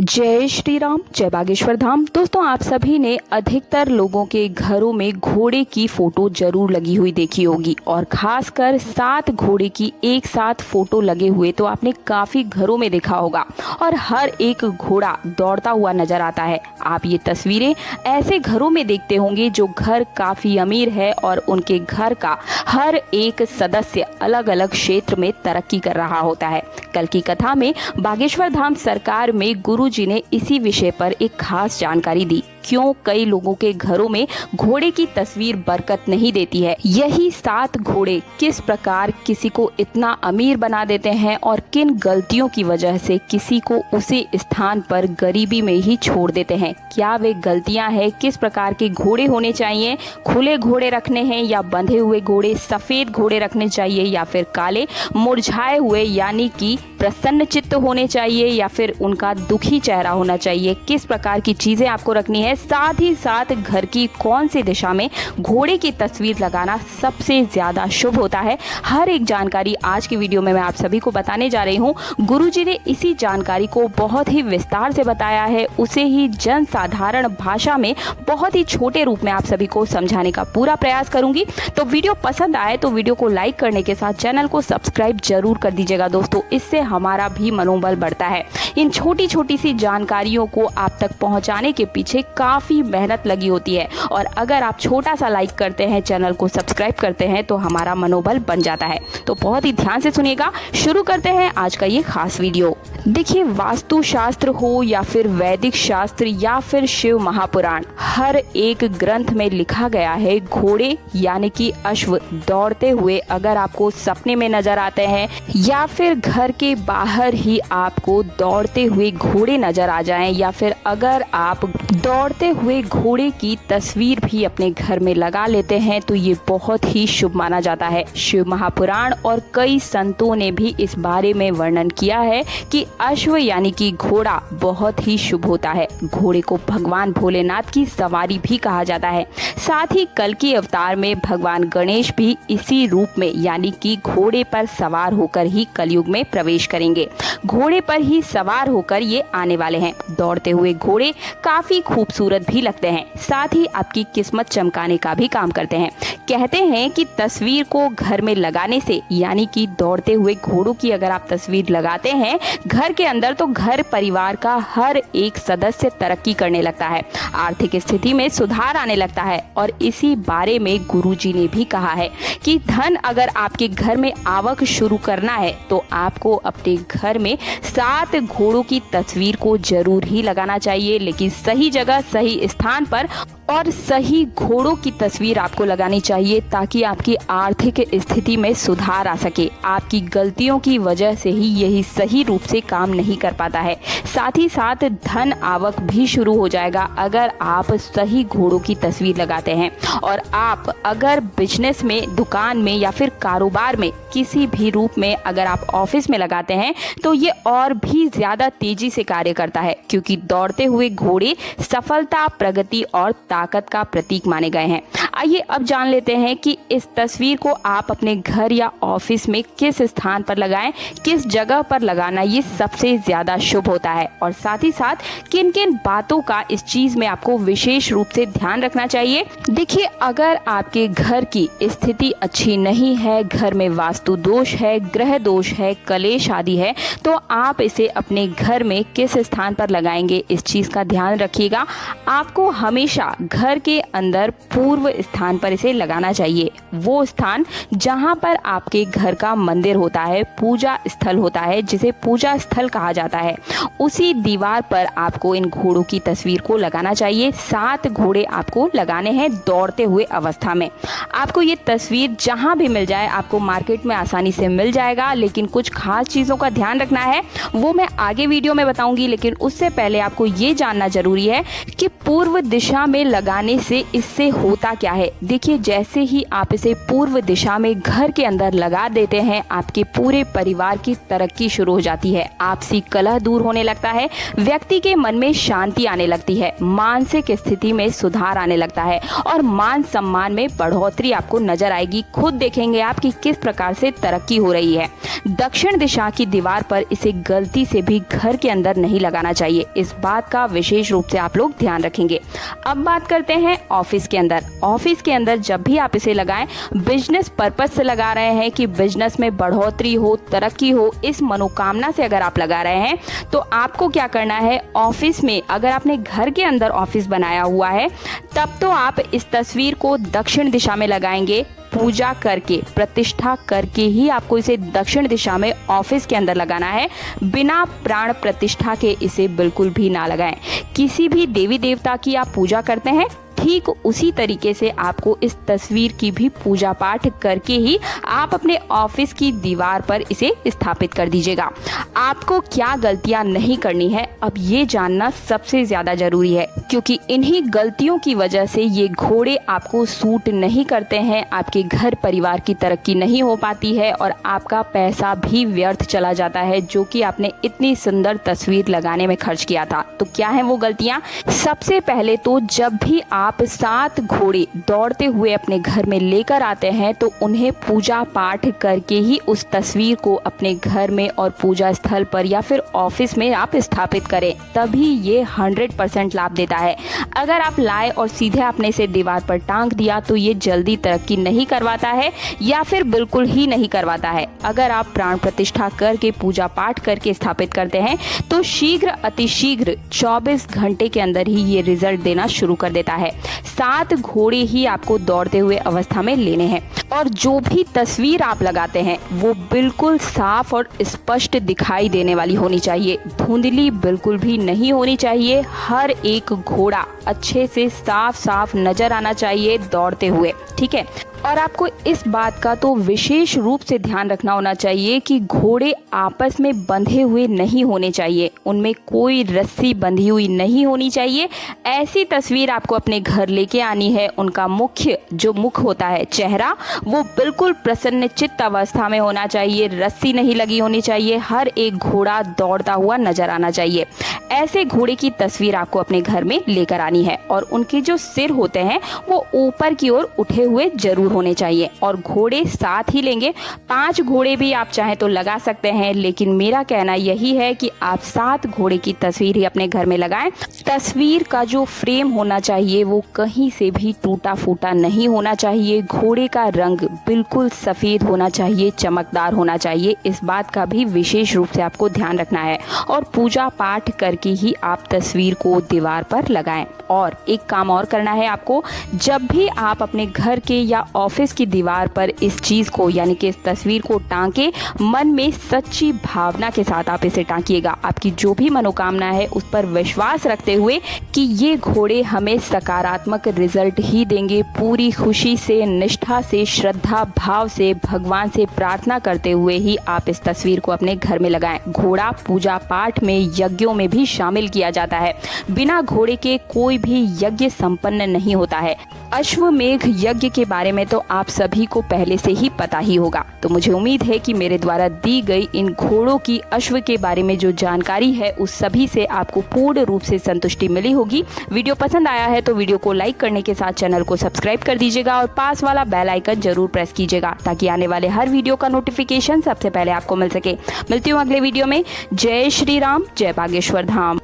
जय श्री राम, जय बागेश्वर धाम। दोस्तों, आप सभी ने अधिकतर लोगों के घरों में घोड़े की फोटो जरूर लगी हुई देखी होगी और खासकर 7 घोड़े की एक साथ फोटो लगे हुए तो आपने काफी घरों में देखा होगा और हर एक घोड़ा दौड़ता हुआ नजर आता है। आप ये तस्वीरें ऐसे घरों में देखते होंगे जो घर काफी अमीर है और उनके घर का हर एक सदस्य अलग अलग क्षेत्र में तरक्की कर रहा होता है। कल की कथा में बागेश्वर धाम सरकार में गुरुजी ने इसी विषय पर एक खास जानकारी दी। क्यों कई लोगों के घरों में घोड़े की तस्वीर बरकत नहीं देती है, यही 7 घोड़े किस प्रकार किसी को इतना अमीर बना देते हैं और किन गलतियों की वजह से किसी को उसी स्थान पर गरीबी में ही छोड़ देते हैं। क्या वे गलतियां हैं, किस प्रकार के घोड़े होने चाहिए, खुले घोड़े रखने हैं या बंधे हुए घोड़े, सफेद घोड़े रखने चाहिए या फिर काले मुरझाए हुए यानी कि प्रसन्न चित्त होने चाहिए या फिर उनका दुखी चेहरा होना चाहिए, किस प्रकार की चीजें आपको रखनी है, साथ ही साथ घर की कौन सी दिशा में घोड़े की तस्वीर लगाना सबसे ज्यादा शुभ होता है। हर एक जानकारी आज की वीडियो में मैं आप सभी को बताने जा रही हूँ। गुरुजी ने इसी जानकारी को बहुत ही विस्तार से बताया है, उसे ही जन साधारण भाषा में बहुत ही छोटे रूप में आप सभी को समझाने का पूरा प्रयास करूंगी। तो वीडियो पसंद आए तो वीडियो को लाइक करने के साथ चैनल को सब्सक्राइब जरूर कर दीजिएगा दोस्तों, इससे हमारा भी मनोबल बढ़ता है। इन छोटी छोटी सी जानकारियों को आप तक पहुंचाने के पीछे काफी मेहनत लगी होती है और अगर आप छोटा सा लाइक करते हैं, चैनल को सब्सक्राइब करते हैं तो हमारा मनोबल बन जाता है। तो बहुत ही ध्यान से सुनिएगा। शुरू करते हैं आज का ये खास वीडियो। देखिए, वास्तु शास्त्र हो या फिर वैदिक शास्त्र या फिर शिव महापुराण, हर एक ग्रंथ में लिखा गया है घोड़े यानी कि अश्व दौड़ते हुए अगर आपको सपने में नजर आते हैं या फिर घर के बाहर ही आपको दौड़ते हुए घोड़े नजर आ जाएं या फिर अगर आप दौड़ते हुए घोड़े की तस्वीर भी अपने घर में लगा लेते हैं तो ये बहुत ही शुभ माना जाता है। शिव महापुराण और कई संतों ने भी इस बारे में वर्णन किया है कि अश्व यानी कि घोड़ा बहुत ही शुभ होता है। घोड़े को भगवान भोलेनाथ की सवारी भी कहा जाता है। साथ ही कल की अवतार में भगवान गणेश भी इसी रूप में यानी कि घोड़े पर सवार होकर ही कलयुग में प्रवेश करेंगे। घोड़े पर ही सवार होकर ये आने वाले हैं। दौड़ते हुए घोड़े काफी खूबसूरत भी लगते हैं, साथ ही आपकी किस्मत चमकाने का भी काम करते हैं। कहते हैं कि तस्वीर को घर में लगाने से यानी कि दौड़ते हुए घोड़ों की अगर आप तस्वीर लगाते हैं घर के अंदर तो घर परिवार का हर एक सदस्य तरक्की करने लगता है, आर्थिक स्थिति में सुधार आने लगता है। और इसी बारे में गुरुजी ने भी कहा है कि धन अगर आपके घर में आवक शुरू करना है तो आपको अपने घर में 7 घोड़ों की तस्वीर को जरूर ही लगाना चाहिए, लेकिन सही जगह सही स्थान पर और सही घोड़ों की तस्वीर आपको लगानी चाहिए ताकि आपकी आर्थिक स्थिति में सुधार आ सके। आपकी गलतियों की वजह से ही यही सही रूप से काम नहीं कर पाता है। साथ ही साथ धन आवक भी शुरू हो जाएगा अगर आप सही घोड़ों की तस्वीर लगाते हैं। और आप अगर बिजनेस में, दुकान में या फिर कारोबार में किसी भी रूप में अगर आप ऑफिस में लगाते हैं तो ये और भी ज्यादा तेजी से कार्य करता है, क्योंकि दौड़ते हुए घोड़े सफलता, प्रगति और ताकत का प्रतीक माने गए हैं। आइए अब जान लेते हैं कि इस तस्वीर को आप अपने घर या ऑफिस में किस स्थान पर लगाएं, किस जगह पर लगाना ये सबसे ज्यादा शुभ होता है और साथ ही साथ किन किन बातों का इस चीज में आपको विशेष रूप से ध्यान रखना चाहिए। देखिए, अगर आपके घर की स्थिति अच्छी नहीं है, घर में वास्तु दोष है, ग्रह दोष है, कलेश आदि है, तो आप इसे अपने घर में किस स्थान पर लगाएंगे इस चीज का ध्यान रखिएगा। आपको हमेशा घर के अंदर पूर्व स्थान पर इसे लगाना चाहिए। वो स्थान जहां पर आपके घर का मंदिर होता है, पूजा स्थल होता है, जिसे पूजा स्थल कहा जाता है, उसी दीवार पर आपको इन घोड़ों की तस्वीर को लगाना चाहिए। 7 घोड़े आपको लगाने हैं दौड़ते हुए अवस्था में। आपको ये तस्वीर जहां भी मिल जाए, आपको मार्केट में आसानी से मिल जाएगा, लेकिन कुछ खास चीजों का ध्यान रखना है, वो मैं आगे वीडियो में बताऊंगी। लेकिन उससे पहले आपको ये जानना जरूरी है कि पूर्व दिशा में लगाने से इससे होता क्या है, देखिए जैसे ही आप इसे पूर्व दिशा में घर के अंदर लगा देते हैं, आपके पूरे परिवार की तरक्की शुरू हो जाती है, आपसी कलह दूर होने लगता है, व्यक्ति के मन में शांति आने लगती है, मानसिक स्थिति में सुधार आने लगता है और मान सम्मान में बढ़ोतरी आपको नजर आएगी। खुद देखेंगे आप कि किस प्रकार से तरक्की हो रही है। दक्षिण दिशा की दीवार पर इसे गलती से भी घर के अंदर नहीं लगाना चाहिए, इस बात का विशेष रूप से आप लोग ध्यान रखेंगे। अब बात करते हैं ऑफिस के अंदर। ऑफिस के अंदर जब भी आप इसे लगाएं, बिजनेस पर्पस से लगा रहे हैं कि बिजनेस में बढ़ोतरी हो, तरक्की हो, इस मनोकामना से अगर आप लगा रहे हैं तो आपको क्या करना है, ऑफिस में अगर आपने घर के अंदर ऑफिस बनाया हुआ है तब तो आप इस तस्वीर को दक्षिण दिशा में लगाएंगे। पूजा करके, प्रतिष्ठा करके ही आपको इसे दक्षिण दिशा में ऑफिस के अंदर लगाना है। बिना प्राण प्रतिष्ठा के इसे बिल्कुल भी ना लगाएं। किसी भी देवी देवता की आप पूजा करते हैं, ठीक उसी तरीके से आपको इस तस्वीर की भी पूजा पाठ करके ही आप अपने ऑफिस की दीवार पर इसे स्थापित कर दीजिएगा। आपको क्या गलतियां नहीं करनी है, अब ये जानना सबसे ज्यादा जरूरी है, क्योंकि इन्हीं गलतियों की वजह से ये घोड़े आपको सूट नहीं करते हैं, आपके घर परिवार की तरक्की नहीं हो पाती है और आपका पैसा भी व्यर्थ चला जाता है जो कि आपने इतनी सुंदर तस्वीर लगाने में खर्च किया था। तो क्या है वो गलतियां? सबसे पहले तो जब भी आप 7 घोड़े दौड़ते हुए अपने घर में लेकर आते हैं तो उन्हें पूजा पाठ करके ही उस तस्वीर को अपने घर में और पूजा स्थल पर या फिर ऑफिस में आप स्थापित करें, तभी ये 100% लाभ देता है। अगर आप लाए और सीधे आपने इसे दीवार पर टांग दिया तो ये जल्दी तरक्की नहीं करवाता है या फिर बिल्कुल ही नहीं करवाता है। अगर आप प्राण प्रतिष्ठा करके पूजा पाठ करके स्थापित करते हैं तो शीघ्र अतिशीघ्र 24 घंटे के अंदर ही ये रिजल्ट देना शुरू कर देता है। 7 घोड़े ही आपको दौड़ते हुए अवस्था में लेने हैं और जो भी तस्वीर आप लगाते हैं वो बिल्कुल साफ और स्पष्ट दिखाई देने वाली होनी चाहिए, धुंधली बिल्कुल भी नहीं होनी चाहिए। हर एक घोड़ा अच्छे से साफ साफ नजर आना चाहिए दौड़ते हुए, ठीक है। और आपको इस बात का तो विशेष रूप से ध्यान रखना होना चाहिए कि घोड़े आपस में बंधे हुए नहीं होने चाहिए, उनमें कोई रस्सी बंधी हुई नहीं होनी चाहिए। ऐसी तस्वीर आपको अपने घर लेके आनी है। उनका मुख्य जो मुख होता है, चेहरा, वो बिल्कुल प्रसन्नचित्त अवस्था में होना चाहिए, रस्सी नहीं लगी होनी चाहिए, हर एक घोड़ा दौड़ता हुआ नजर आना चाहिए। ऐसे घोड़े की तस्वीर आपको अपने घर में लेकर आनी है और उनके जो सिर होते हैं वो ऊपर की ओर उठे हुए जरूर होने चाहिए और घोड़े साथ ही लेंगे। 5 घोड़े भी आप चाहें तो लगा सकते हैं, लेकिन मेरा कहना यही है कि आप 7 घोड़े की तस्वीर ही अपने घर में लगाएं। तस्वीर का जो फ्रेम होना चाहिए वो कहीं से भी टूटा फूटा नहीं होना चाहिए। घोड़े का रंग बिल्कुल सफेद होना चाहिए, चमकदार होना चाहिए। इस बात का भी विशेष रूप से आपको ध्यान रखना है और पूजा पाठ करके ही आप तस्वीर को दीवार पर लगाएं। और एक काम और करना है आपको, जब भी आप अपने घर के या ऑफिस की दीवार पर इस चीज को यानी कि इस तस्वीर को टांके, मन में सच्ची भावना के साथ आप इसे टांकिएगा। आपकी जो भी मनोकामना है उस पर विश्वास रखते हुए कि ये घोड़े हमें सकारात्मक रिजल्ट ही देंगे। पूरी खुशी से, निष्ठा से, श्रद्धा भाव से, भगवान से प्रार्थना करते हुए ही आप इस तस्वीर को अपने घर में लगाएं। घोड़ा पूजा पाठ में, यज्ञों में भी शामिल किया जाता है। बिना घोड़े के कोई भी यज्ञ संपन्न नहीं होता है। अश्वमेघ यज्ञ के बारे में तो आप सभी को पहले से ही पता ही होगा। तो मुझे उम्मीद है कि मेरे द्वारा दी गई इन घोड़ों की, अश्व के बारे में जो जानकारी है उस सभी से आपको पूर्ण रूप से संतुष्टि मिली होगी। वीडियो पसंद आया है तो वीडियो को लाइक करने के साथ चैनल को सब्सक्राइब कर दीजिएगा और पास वाला बेल आइकन जरूर प्रेस कीजिएगा ताकि आने वाले हर वीडियो का नोटिफिकेशन सबसे पहले आपको मिल सके। मिलती हूँ अगले वीडियो में। जय श्री राम, जय बागेश्वर धाम।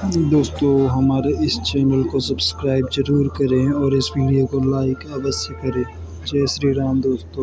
दोस्तों, हमारे इस चैनल को सब्सक्राइब जरूर करें और इस वीडियो को लाइक अवश्य करें। जय श्री राम दोस्तों।